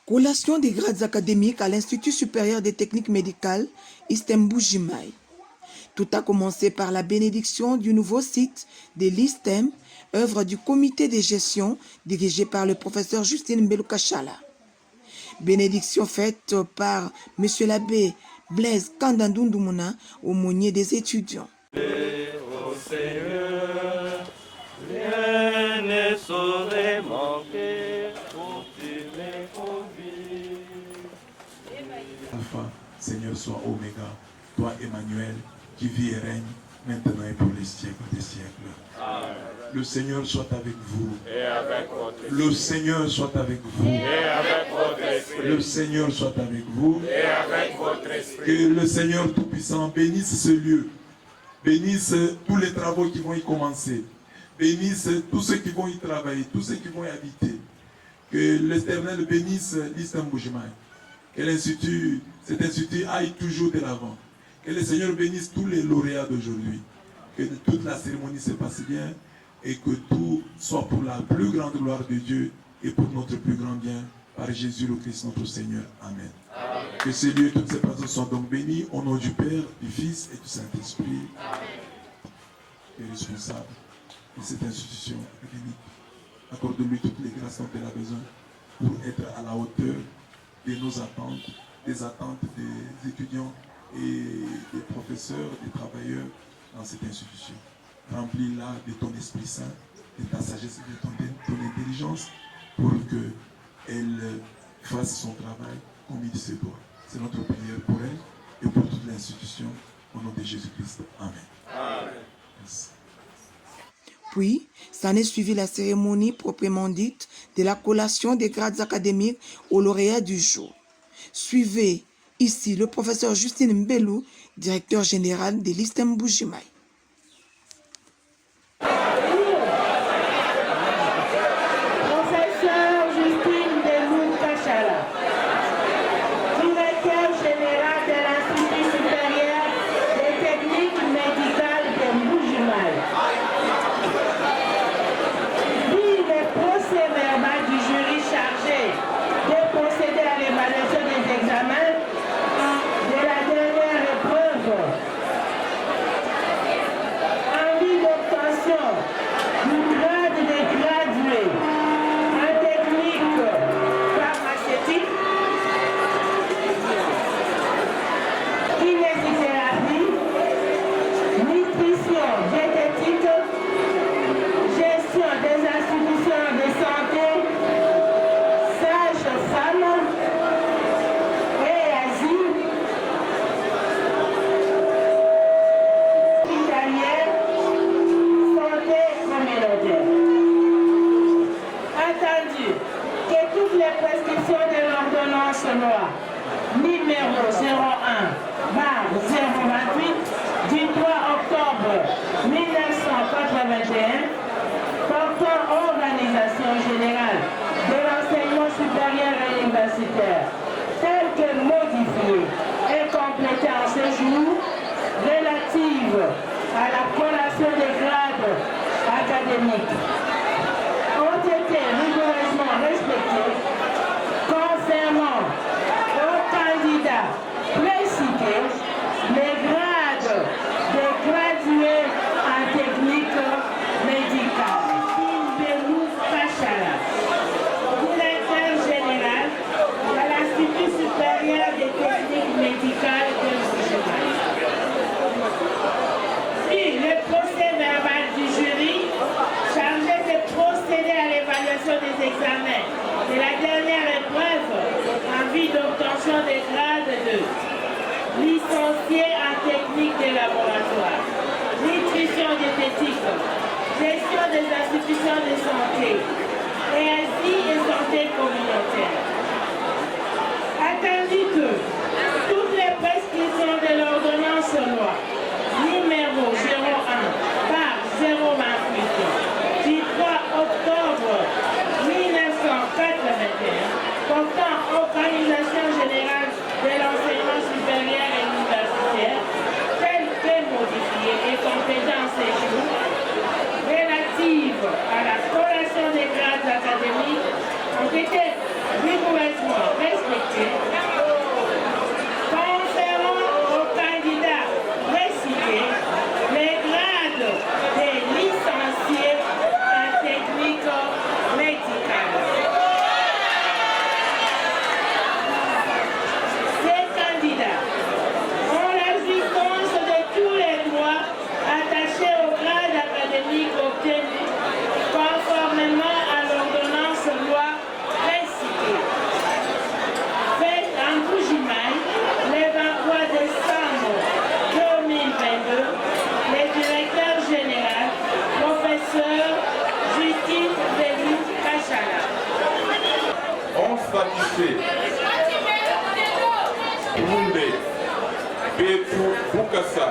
Collation des grades académiques à l'Institut supérieur des techniques médicales ISTEM-Bujimaï. Tout a commencé par la bénédiction du nouveau site de l'ISTEM, œuvre du comité de gestion dirigé par le professeur Justine Mbelou-Kachala. Bénédiction faite par M. l'abbé Blaise Kandandundumuna, aumônier des étudiants. Au Seigneur, rien ne saurait manquer pour tu m'es conduit. Alpha, Seigneur, soit Oméga, toi Emmanuel, qui vit et règne maintenant et pour les siècles des siècles. Amen. Le Seigneur soit avec vous. Et avec votre esprit. Le Seigneur soit avec vous. Et avec votre esprit. Le Seigneur soit avec vous. Et avec votre esprit. Que le Seigneur Tout-Puissant bénisse ce lieu. Bénisse tous les travaux qui vont y commencer. Bénisse tous ceux qui vont y travailler, tous ceux qui vont y habiter. Que l'Éternel bénisse l'ISTEM Bujimaï. Que cet institut aille toujours de l'avant. Que le Seigneur bénisse tous les lauréats d'aujourd'hui. Que toute la cérémonie se passe bien et que tout soit pour la plus grande gloire de Dieu et pour notre plus grand bien, par Jésus le Christ notre Seigneur. Amen. Amen. Que ces lieux et toutes ces personnes soient donc bénis au nom du Père, du Fils et du Saint-Esprit. Les responsables de cette institution académique. Accorde-lui toutes les grâces dont elle a besoin pour être à la hauteur de nos attentes, des attentes des étudiants et des professeurs, des travailleurs dans cette institution. Remplis-la de ton Esprit Saint, de ta sagesse et de ton intelligence pour qu'elle fasse son travail comme il se doit. C'est notre prière pour elle et pour toute l'institution au nom de Jésus-Christ. Amen. Amen. Merci. Puis, s'en est suivi la cérémonie proprement dite de la collation des grades académiques aux lauréats du jour. Suivez ici le professeur Justine Mbelou, directeur général de l'ISTEM Bujimaï. Numéro 01 bar 028 du 3 octobre 1981 portant organisation générale de l'enseignement supérieur et universitaire tel que modifié et complété en ce jour relative à la collation des grades académiques ont été rigoureusement respectés concernant précité les grades des gradués en technique médicale. Mbelou-Kachala, directeur général de l'Institut supérieur des techniques médicales de Bujimaï. Puis le procès verbal du jury chargé de procéder à l'évaluation des examens de la dernière épreuve en vue d'obtention des grades de licencié en technique de laboratoire, nutrition diététique, gestion des institutions de santé, et ainsi et santé communautaire. Attendu que toutes les prescriptions de l'ordonnance loi numéro 01 par 028 du 3 octobre 1981 portant organisation générale de l'enseignement supérieur et universitaire telle que modifiée et complétée en ces jours relative à la collation des grades académiques ont été rigoureusement Munde, Betu Bukasa,